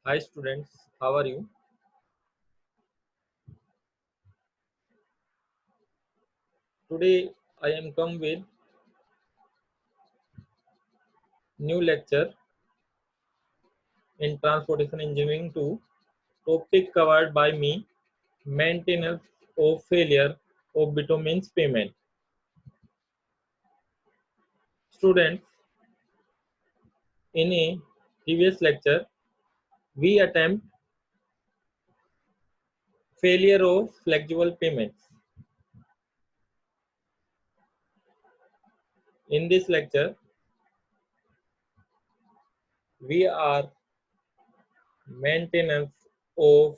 Hi students, how are you? Today I am come with new lecture in transportation engineering 2. Topic covered by me, maintenance of failure of bitumen's payment. Students, in a previous lecture we attempt failure of flexible payments. In this lecture we are maintenance of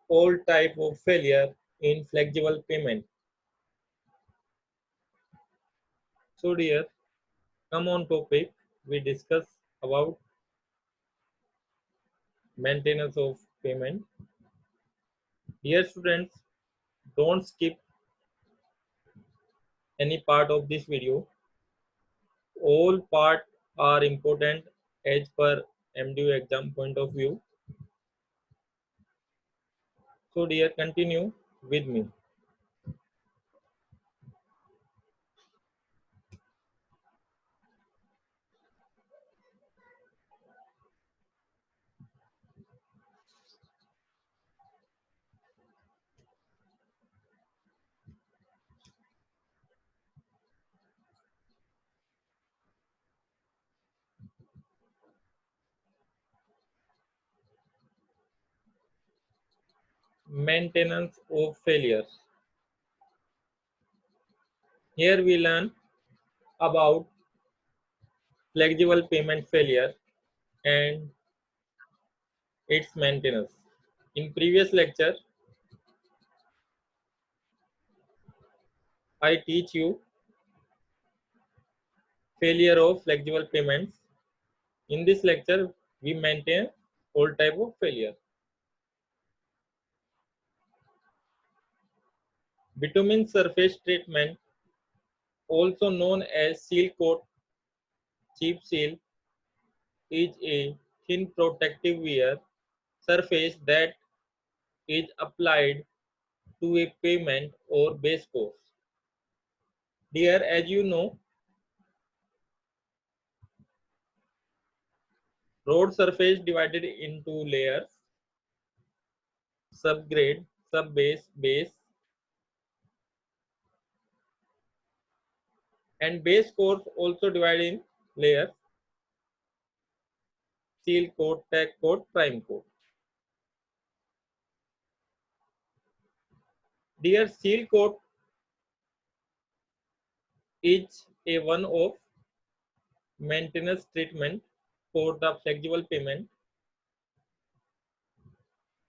all type of failure in flexible payment. So dear, come on topic we discuss about maintenance of payment. Dear students, don't skip any part of this video. All part are important as per MDU exam point of view. So dear, continue with me. Maintenance of failure. Here we learn about flexible payment failure and its maintenance. In previous lecture, I teach you failure of flexible payments. In this lecture, we maintain all type of failure. Bitumen surface treatment, also known as seal coat, chip seal, is a thin protective wear surface that is applied to a pavement or base course. Dear, as you know, road surface divided into layers, subgrade, subbase, base, and base course also divided in layers, seal coat, tack coat, prime coat. Dear, seal coat is a one of maintenance treatment for the flexible pavement.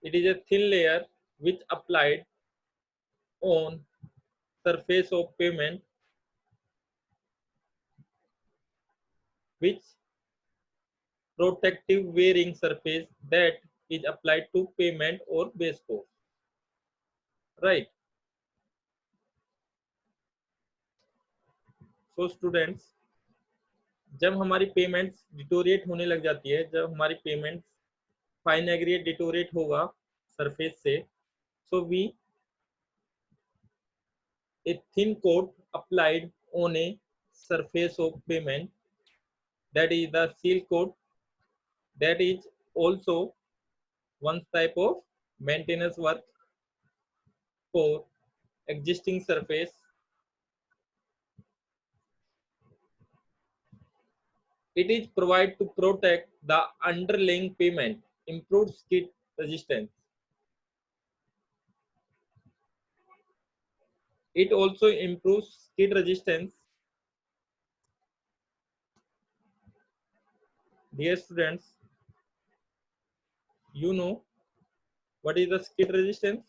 It is a thin layer which applied on surface of pavement which protective wearing surface that is applied to pavement or base course. Right. So students, जब हमारी payments deteriorate होने लग जाती है, जब हमारी payments fine aggregate deteriorate होगा surface से, so we a thin coat applied on a surface of pavement, that is the seal coat. That is also one type of maintenance work for existing surface. It is provided to protect the underlying pavement, improve skid resistance. It also improves skid resistance. Dear students, you know what is the skid resistance?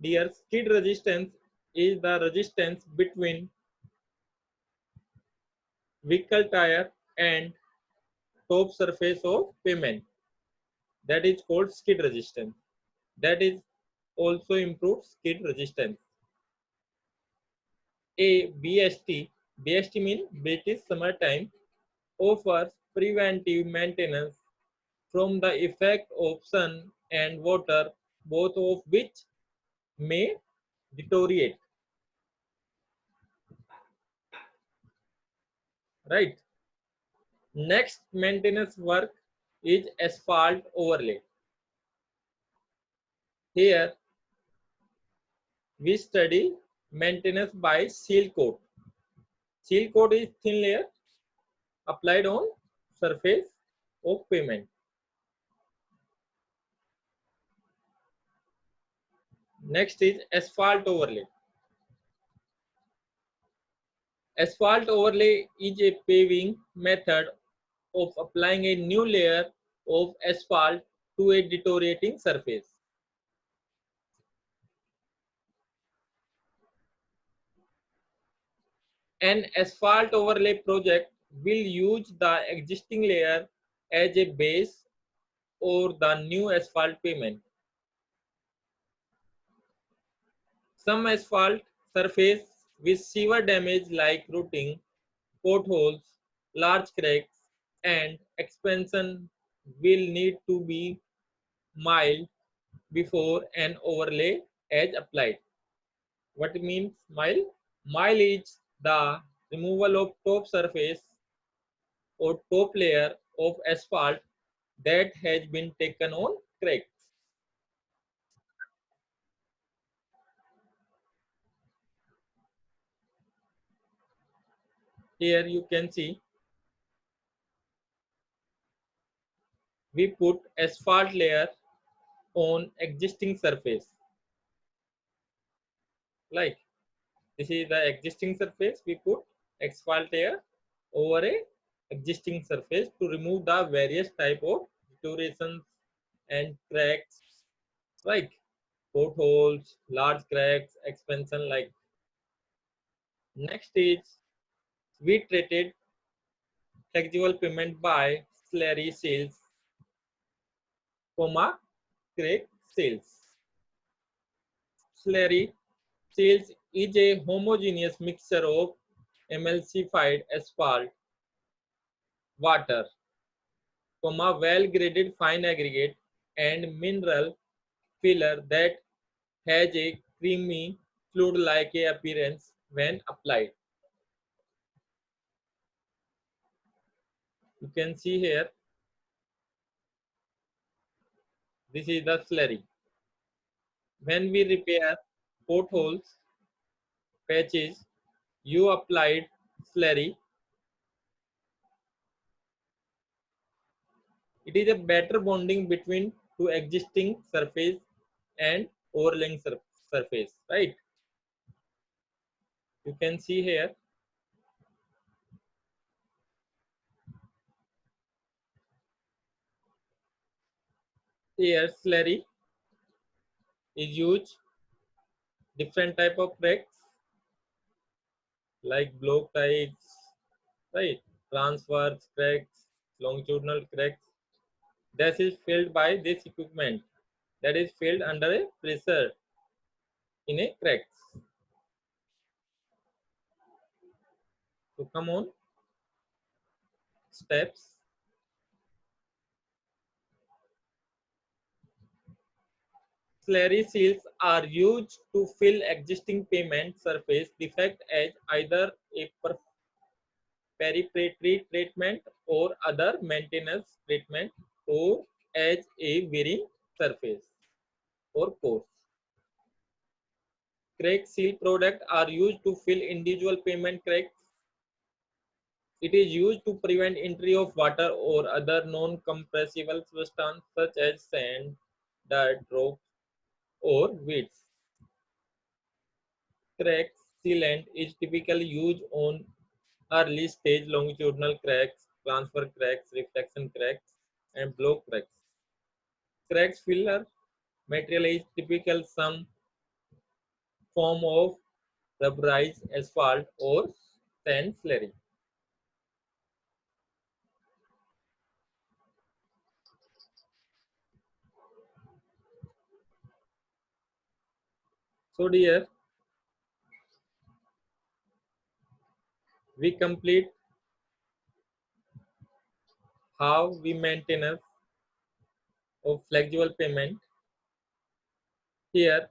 Dear, skid resistance is the resistance between vehicle tire and top surface of pavement. That is called skid resistance. That is also improves skid resistance. A BST, BST means British Summertime, offers preventive maintenance from the effect of sun and water, both of which may deteriorate. Right. Next maintenance work is asphalt overlay. Here we study maintenance by seal coat. Seal coat is thin layer applied on surface of pavement. Next is asphalt overlay. Asphalt overlay is a paving method of applying a new layer of asphalt to a deteriorating surface. An asphalt overlay project will use the existing layer as a base or the new asphalt pavement. Some asphalt surface with severe damage like rotting, potholes, large cracks, and expansion will need to be milled before an overlay is applied. What means mile? Mile is the removal of top surface or top layer of asphalt that has been taken on cracks. Here you can see we put asphalt layer on existing surface. Like this is the existing surface, we put asphalt layer over a existing surface to remove the various type of deteriorations and cracks, like potholes, large cracks, expansion. Like next is we treated flexible pavement by slurry seals, crack seals. Slurry seals is a homogeneous mixture of emulsified asphalt, water, well-graded fine aggregate, and mineral filler that has a creamy fluid-like appearance when applied. You can see here, this is the slurry. When we repair potholes, patches, you applied slurry. It is a better bonding between two existing surface and overlaying surface, right? You can see here, slurry is used different type of cracks like block types, right? Transverse cracks, longitudinal cracks. This is filled by this equipment that is filled under a pressure in a cracks. So come on, steps. Slurry seals are used to fill existing pavement surface defect as either a preparatory treatment or other maintenance treatment, or as a wearing surface or course. Crack seal products are used to fill individual pavement cracks. It is used to prevent entry of water or other non-compressible substance such as sand, dirt, rocks, or weeds. Crack sealant is typically used on early stage longitudinal cracks, transfer cracks, reflection cracks, and block cracks. Crack filler material is typical some form of rubberized asphalt or sand slurry. So dear, we complete how we maintenance of flexible payment. Here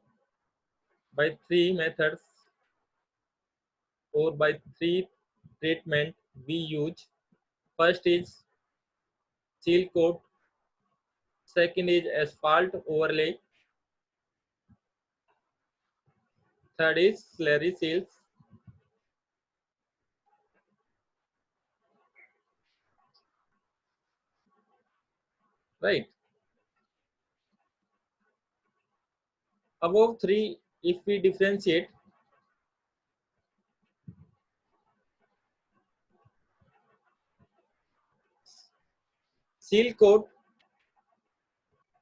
by three methods or by three treatment we use. First is seal coat, second is asphalt overlay, third is slurry seals. Right. Above three, if we differentiate, seal coat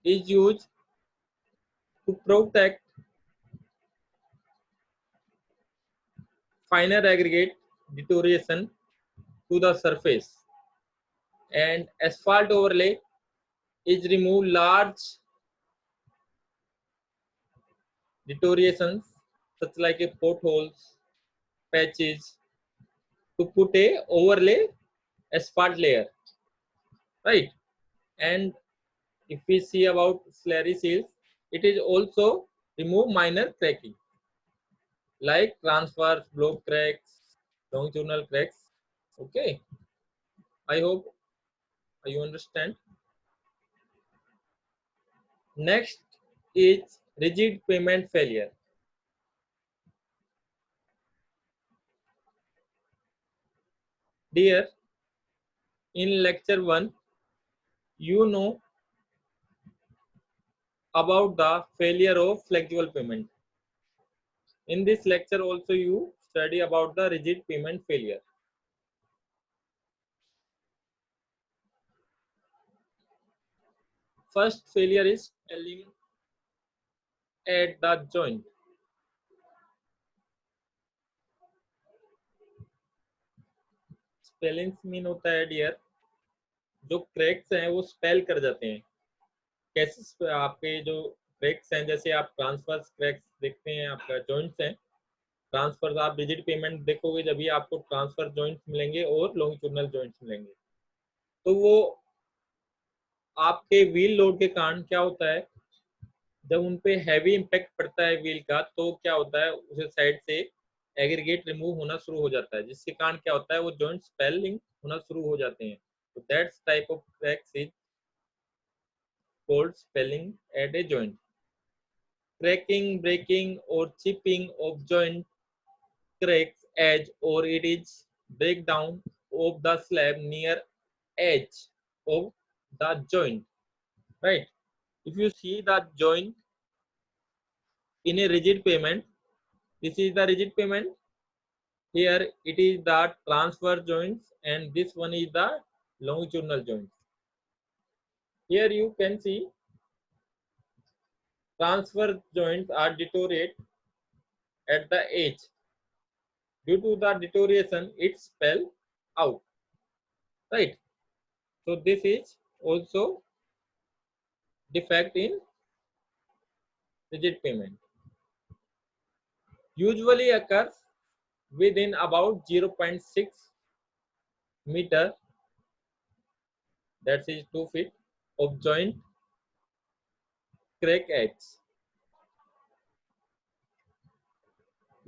is used to protect finer aggregate deterioration to the surface, and asphalt overlay is remove large deteriorations such like a potholes, patches to put a overlay asphalt layer, right? And if we see about slurry seals, it is also remove minor cracking like transverse block cracks, longitudinal cracks. Okay, I hope you understand. Next is rigid payment failure. Dear, in lecture 1, you know about the failure of flexible payment. In this lecture also you study about the rigid payment failure. First failure is spelling at the joint. Spelling mean होता है dear जो cracks हैं वो spell कर जाते हैं. कैसे आपके जो क्रैक्स हैं, जैसे आप ट्रांसफर्स क्रैक्स देखते हैं, आपका जॉइंट्स हैं. ट्रांसफर आप रिजिड पेमेंट देखोगे जब भी आपको ट्रांसफर जॉइंट्स मिलेंगे और लॉन्गिट्यूडिनल जॉइंट्स मिलेंगे. तो वो आपके व्हील लोड के कारण क्या होता है, जब उन पे हैवी इम्पैक्ट पड़ता है व्हील का, तो क्या होता है उसे साइड से एग्रीगेट रिमूव होना शुरू हो जाता है, जिसके कारण क्या होता है वो जॉइंट स्पेलिंग होना शुरू हो जाते हैं. तो that's type of cracks is called spalling at a joint. Cracking, breaking or chipping of joint cracks edge, or it is breakdown of the slab near edge of the joint, right? If you see the joint in a rigid payment, this is the rigid payment. Here it is the transverse joints and this one is the longitudinal joints. Here you can see transverse joints are deteriorate at the edge. Due to the deterioration, it spell out, right? So this is also defect in rigid payment. Usually occurs within about 0.6 meter, that is 2 feet of joint crack edge.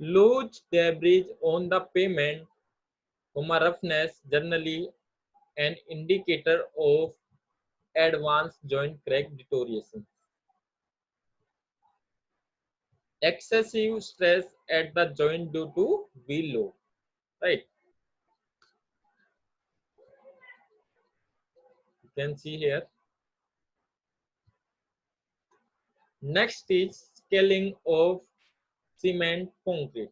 Loose debris on the pavement from a roughness generally an indicator of advanced joint crack deterioration. Excessive stress at the joint due to wheel load, right? You can see here. Next is scaling of cement concrete.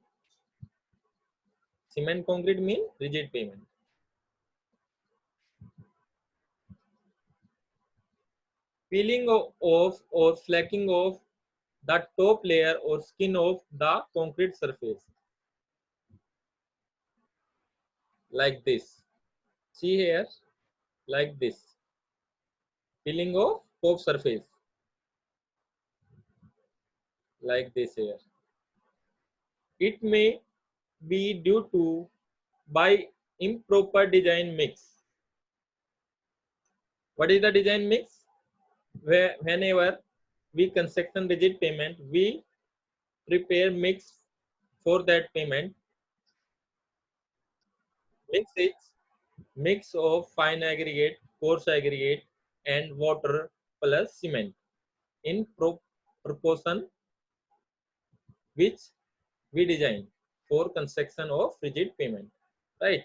Cement concrete means rigid pavement. Peeling off or flaking off the top layer or skin of the concrete surface, like this. See here, like this. Peeling off top surface, like this here. It may be due to by improper design mix. What is the design mix? Whenever we construction rigid pavement, we prepare mix for that pavement. Mix is mix of fine aggregate, coarse aggregate, and water plus cement in proportion which we design for construction of rigid pavement, right?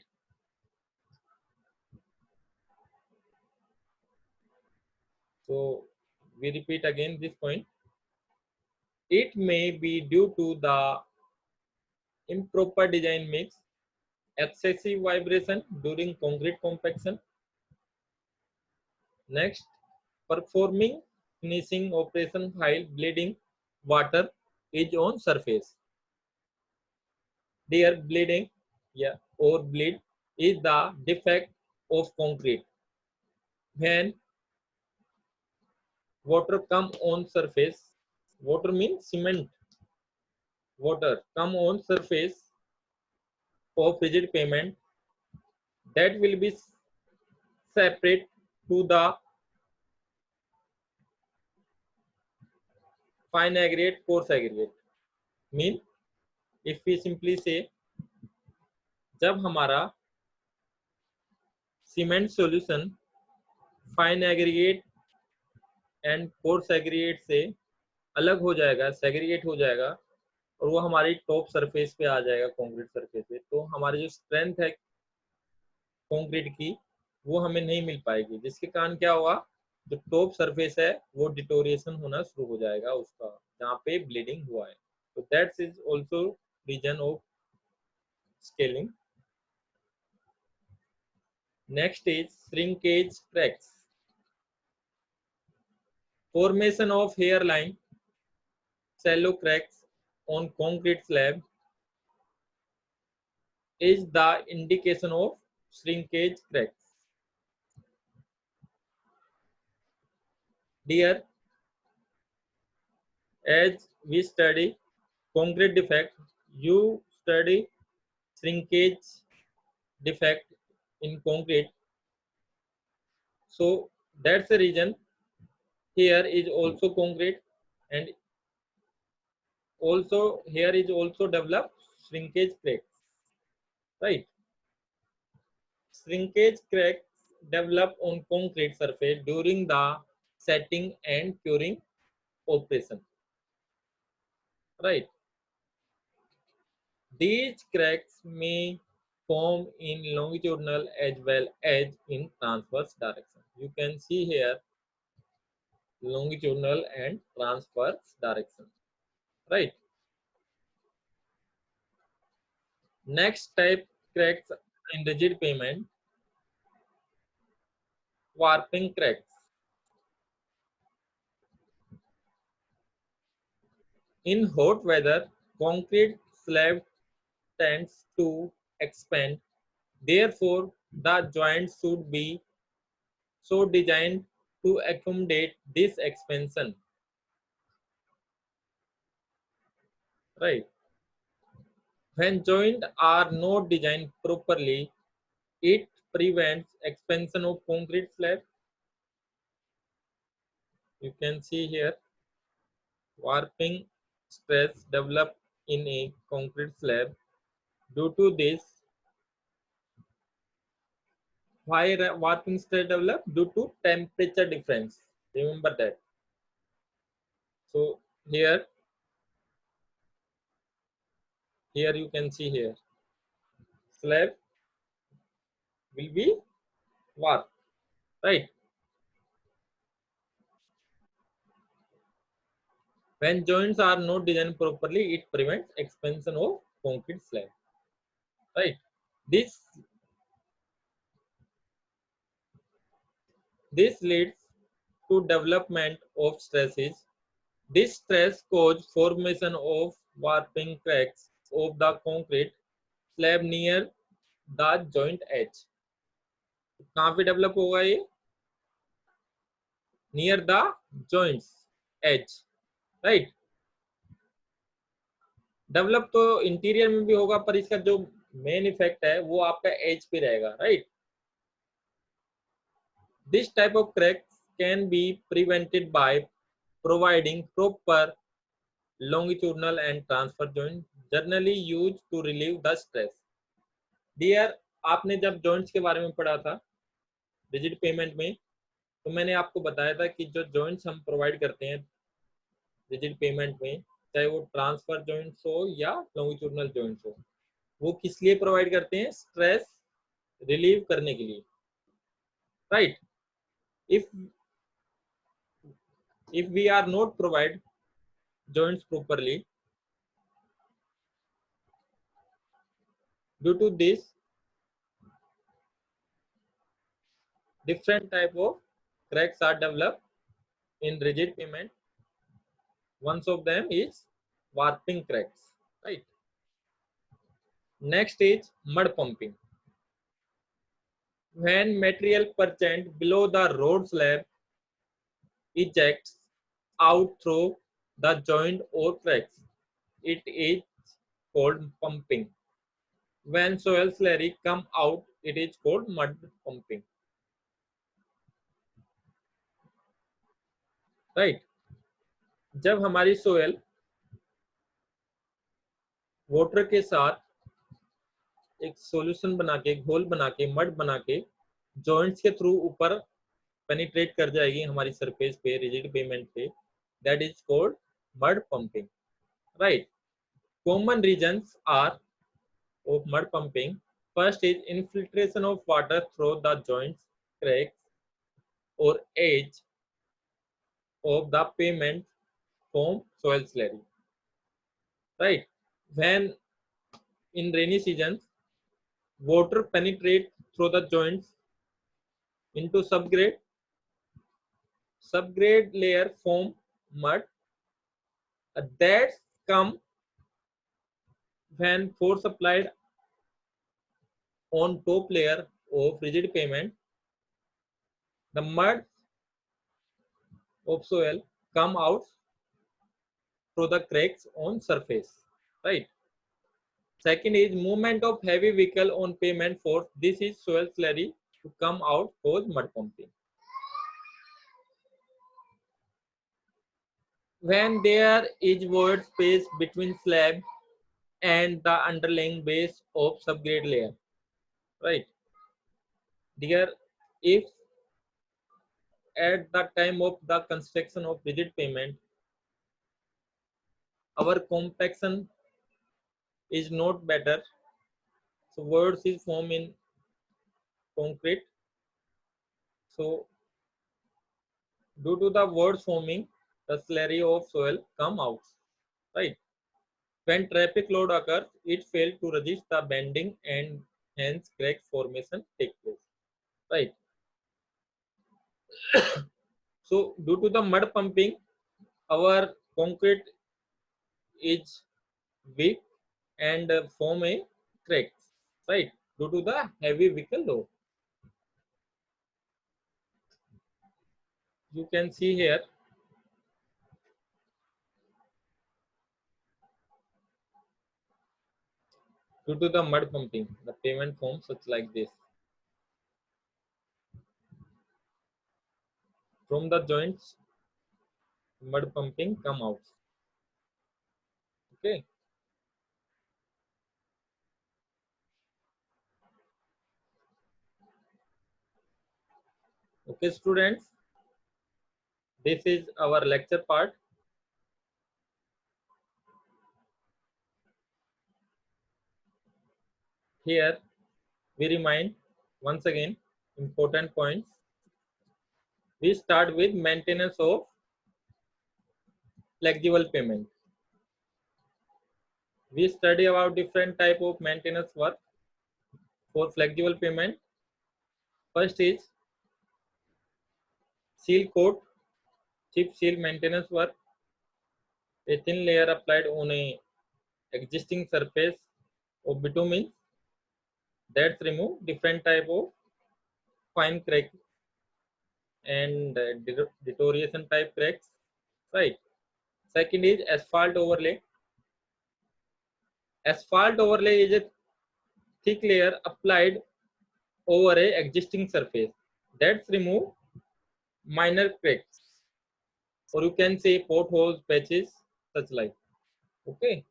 So we repeat again this point. It may be due to the improper design mix, excessive vibration during concrete compaction. Next, performing finishing operation while bleeding water is on surface. Their bleeding, yeah, or bleed is the defect of concrete. When water come on surface, water means cement, water come on surface of rigid pavement, that will be separate to the fine aggregate, coarse aggregate. Mean, if we simply say, जब हमारा cement solution fine aggregate and coarse aggregate से अलग हो जाएगा, segregate हो जाएगा, और वो हमारी टॉप सरफेस पे आ जाएगा कंक्रीट सरफेस पे, तो हमारी जो स्ट्रेंथ है कंक्रीट की वो हमें नहीं मिल पाएगी, जिसके कारण क्या होगा, जो टॉप सरफेस है वो डिटोरिएशन होना शुरू हो जाएगा उसका, जहाँ पे ब्लीडिंग हुआ है. तो that's is also reason of scaling. Next is shrinkage cracks. Formation of hairline, shallow cracks on concrete slab is the indication of shrinkage cracks. Here, as we study concrete defect, you study shrinkage defect in concrete. So that's the reason here is also concrete, and also here is also developed shrinkage cracks, right? Shrinkage cracks develop on concrete surface during the setting and curing operation, right? These cracks may form in longitudinal as well as in transverse direction. You can see here longitudinal and transverse direction, right? Next type cracks in rigid pavement, warping cracks. In hot weather, concrete slab tends to expand. Therefore, the joints should be so designed to accommodate this expansion, right? When joints are not designed properly, it prevents expansion of concrete slab. You can see here warping stress develop in a concrete slab. Due to this, why warping stress develop? Due to temperature difference. Remember that. So here you can see here slab will be warped, right? When joints are not designed properly, it prevents expansion of concrete slab, right? This leads to development of stresses. This stress causes formation of warping cracks of the concrete slab near the joint edge. कहाँ पे develop होगा ये? Near the joints edge, right? Develop तो interior में भी होगा, पर इसका जो मेन इफेक्ट है वो आपका एज पे रहेगा, right? This type of cracks can be prevented by providing proper longitudinal and transfer joint generally used to relieve the stress. Dear, आपने जब जॉइंट्स के बारे में पढ़ा था रिजिड पेमेंट में, तो मैंने आपको बताया था कि जो जॉइंट्स हम प्रोवाइड करते हैं रिजिड पेमेंट में, चाहे वो ट्रांसफर जॉइंट्स हो या लॉन्गिट्यूडनल जॉइंट्स हो, वो किस लिए प्रोवाइड करते हैं? स्ट्रेस रिलीव करने के लिए, right? if we are not provide joints properly, due to this different type of cracks are developed in rigid pavement. One of them is warping cracks, right? Next is mud pumping. When material percent below the road slab ejects out through the joint or cracks, it is called pumping. When soil slurry come out, it is called mud pumping, right? जब हमारी soil water के साथ एक solution बना के, घोल बना के, मड बना के जॉइंट्स के थ्रू ऊपर पेनिट्रेट कर जाएगी हमारी सरफेस पे, रिजिड पेमेंट पे, that is called mud pumping, right? Common reasons are of mud pumping. First is infiltration of water through the joints, cracks और edge of the pavement from soil slurry, right? When in rainy seasons water penetrate through the joints into subgrade layer form mud that come when force applied on top layer of rigid pavement. The mud of soil come out through the cracks on surface, right? Second is movement of heavy vehicle on pavement force. This is soil slurry to come out, cause mud pumping. When there is void space between slab and the underlying base of subgrade layer, right? Dear, if at the time of the construction of rigid pavement our compaction is not better, so voids is formed in concrete. So due to the voids forming, the slurry of soil come out, right? When traffic load occurs, it fails to resist the bending and hence crack formation take place, right? So due to the mud pumping, our concrete is weak and form a cracks, right? Due to the heavy vehicle load. You can see here due to the mud pumping, the pavement forms such like this. From the joints, mud pumping come out. Okay. Okay, students. This is our lecture part. Here we remind once again important points. We start with maintenance of flexible pavement. We study about different type of maintenance work for flexible pavement. First is seal coat, chip seal maintenance work. A thin layer applied on a existing surface of bitumen that remove different type of fine crack and deterioration type cracks, right? Second is asphalt overlay. Asphalt overlay is a thick layer applied over a existing surface. That's remove minor cracks, or you can say potholes, patches, such like. Okay.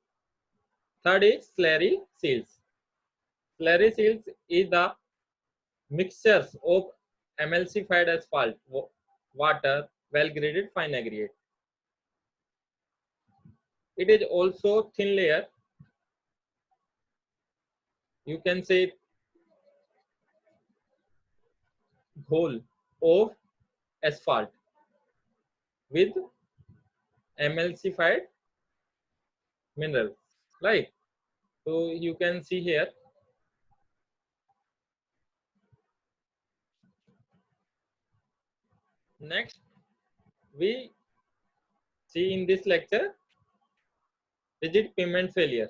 Third is slurry seals. Slurry seals is the mixtures of emulsified asphalt, water, well-graded fine aggregate. It is also thin layer. You can say whole of asphalt with emulsified minerals. Right. So you can see here. Next, we see in this lecture rigid payment failure.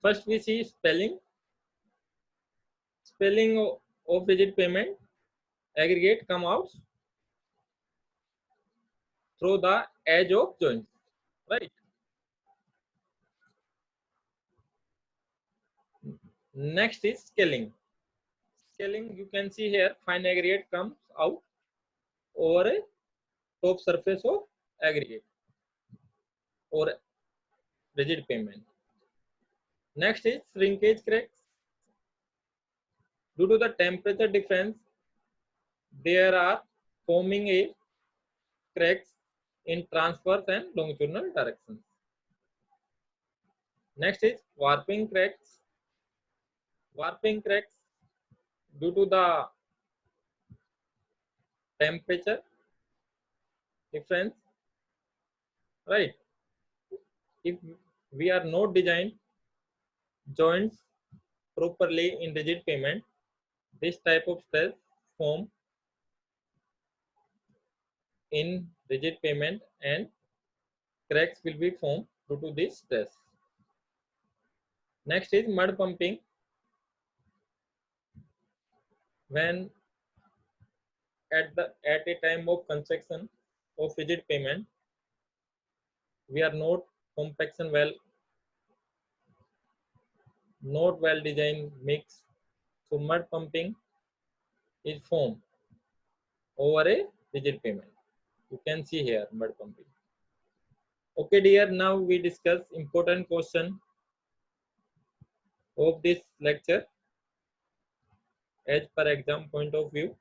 First, we see spelling. Spelling of rigid payment aggregate come out through the edge of joint. Right. Next is scaling. Scaling, you can see here fine aggregate comes out over a top surface of aggregate or rigid pavement. Next is shrinkage cracks. Due to the temperature difference, there are forming a cracks in transverse and longitudinal directions. Next is warping cracks. Warping cracks due to the temperature difference, right? If we are not designed joints properly in rigid pavement, this type of stress form in rigid pavement and cracks will be formed due to this stress. Next is mud pumping. When at a time of construction of rigid pavement, we are not well designed mix. So mud pumping is formed over a rigid pavement. You can see here mud pumping. Okay, dear. Now we discuss important question of this lecture as per exam point of view.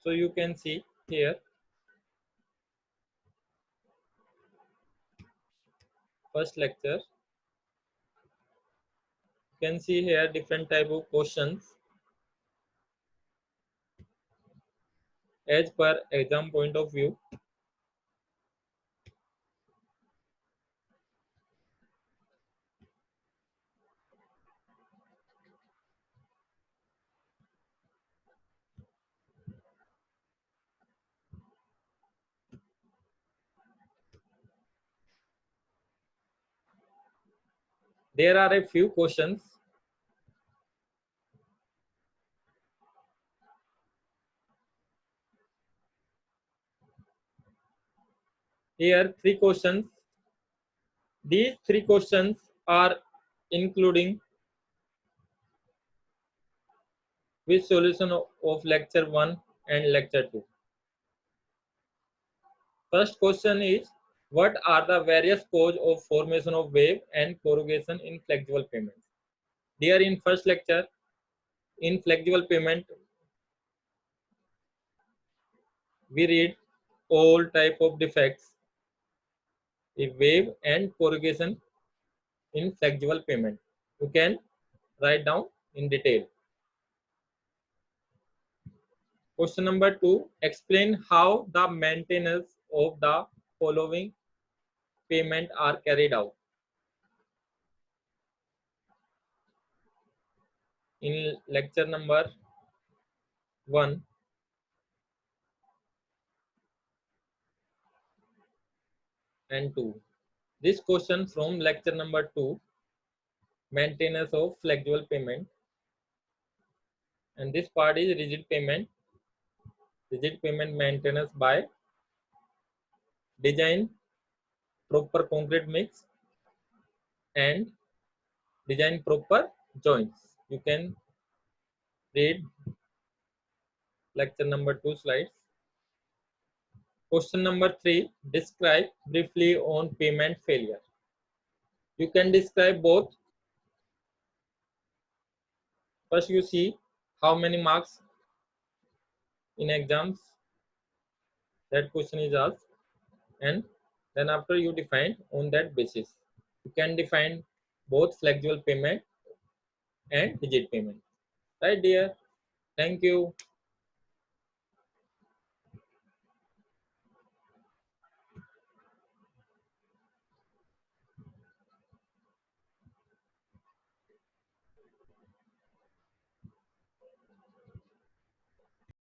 So you can see here first lecture. You can see here different type of questions as per exam point of view. There are a few questions. Here three questions. These three questions are including with solution of lecture 1 and lecture 2. First question is, what are the various causes of formation of wave and corrugation in flexible pavement? There in first lecture, in flexible pavement, we read all type of defects, a wave and corrugation in flexible pavement. You can write down in detail. Question number 2, explain how the maintenance of the following pavement are carried out. In lecture number 1, and 2. This question from lecture number 2, maintenance of flexible pavement, and this part is rigid pavement maintenance by design proper concrete mix and design proper joints. You can read lecture number 2 slides. Question number 3. Describe briefly on payment failure. You can describe both. First you see how many marks in exams that question is asked, and then after you define on that basis. You can define both flexible payment and rigid payment. Right dear? Thank you.